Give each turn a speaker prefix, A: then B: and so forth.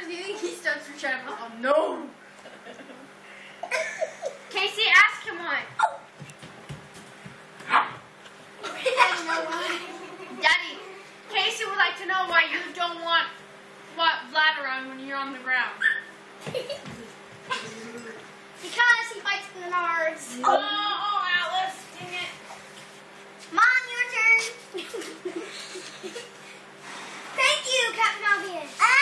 A: happens, do you think he starts to try to, oh no! Casey, ask him one. Daddy, Casey would like to know why you don't want Vlad around when you're on the ground.
B: Because he bites the nards.
A: Oh, Atlas, dang it.
B: Mom, your turn. Thank you, Captain Obvious.